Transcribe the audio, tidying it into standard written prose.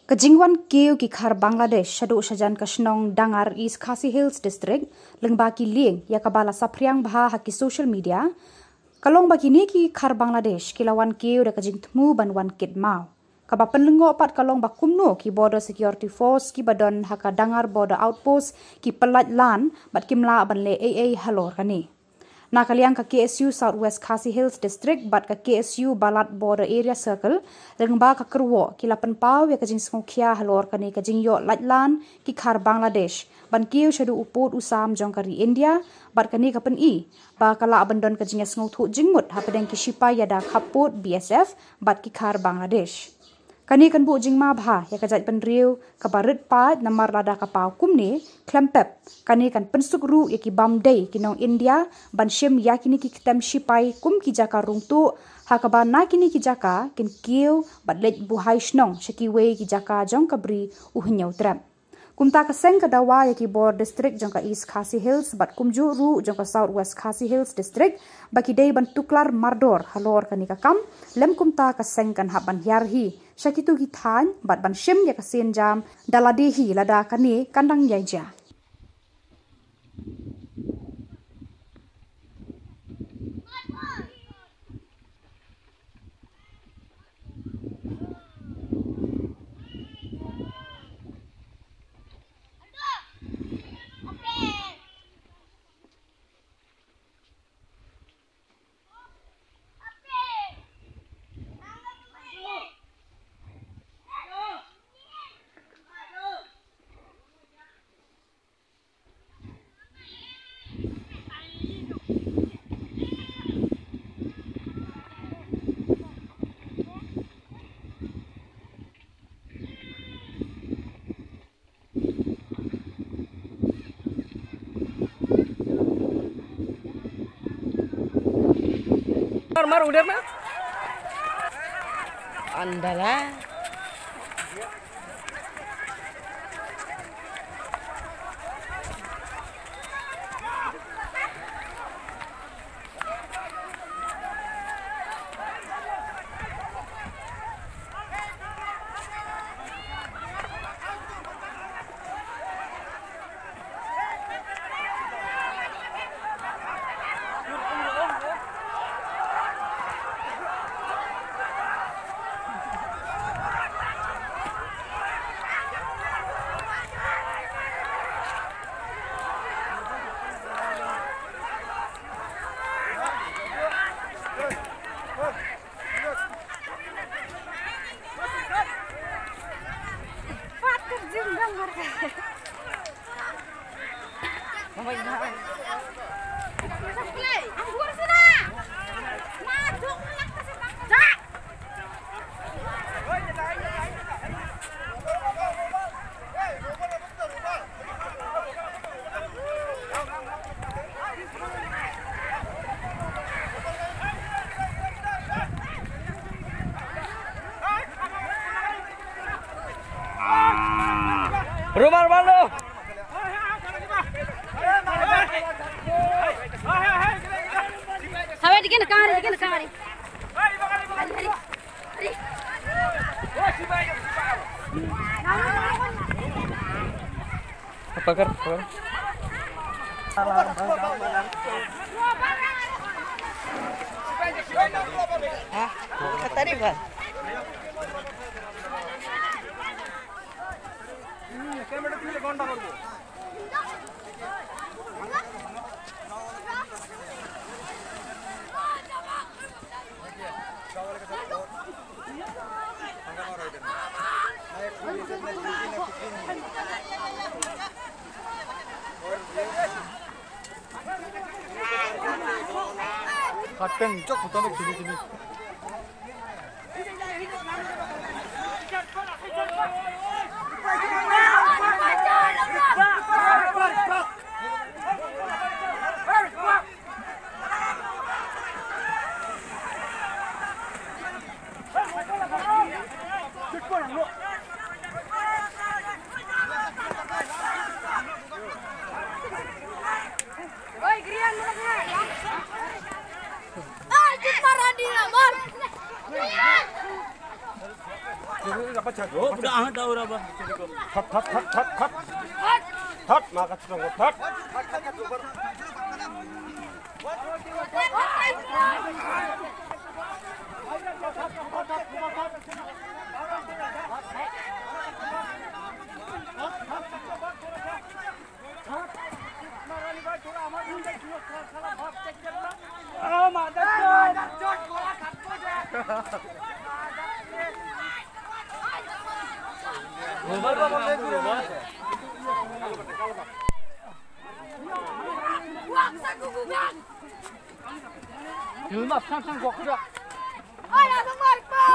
Kajingwan keu ki khar Bangladesh shadu shajan kashnong dangar East Khasi Hills District lengba ki ling ya kabala sapriang bha haki social media kalong baki ni ki khar Bangladesh kilawan keu da kajing tmu banwan kit mau kaba penlengo pat kalong bakumno ki border security force ki badon haka dangar border outpost ki pelat lan bat kimla ban le AA halor kani na kaliang ka KSU Southwest Khasi Hills District bat ka KSU Balat Border Area Circle lengba ka kerwo ki lapan pau ya kajing sngokya halor kani kajing yo latlan ki khar Bangladesh ban kiu shadu uput usam jongkari India bat kani kapen I ba kala abandon kajing sngoth jingmut hapadeng ki shipa yada khaput BSF bat ki khar Bangladesh kani kan bu jingma bha ya kajat penriu kabarit pa namar lada kapau kumni klempep kani kan pensuk ru ya ki bamdei kinong India ban shim yakini ki kitam shipai kum ki jaka rungtu hakaba na kini ki jaka kin kiu bat let buhai shnong shaki we ki jaka jong kabri uhinyau tram kumta ka seng ka dawa ya ki bor district jong ka East Khasi Hills bat kumju ru jong ka Southwest Khasi Hills District baki dei ban tuklar mardor halor kani ka kam lem kumta ka seng kan haban yarhi shakitu ki than bat ban shim ya ka sen jam daladehi lada kani kandang yaja Mar udah mah andalah rumah lu. Hawa dikin kamari. Apa kar? Ah, kata dia kan? Kateng cok utama gini. dapat jago. Udah ah tahu apa. Hot, makan sedang hot. Yuma sang gua kuda. Ay, ada marpa.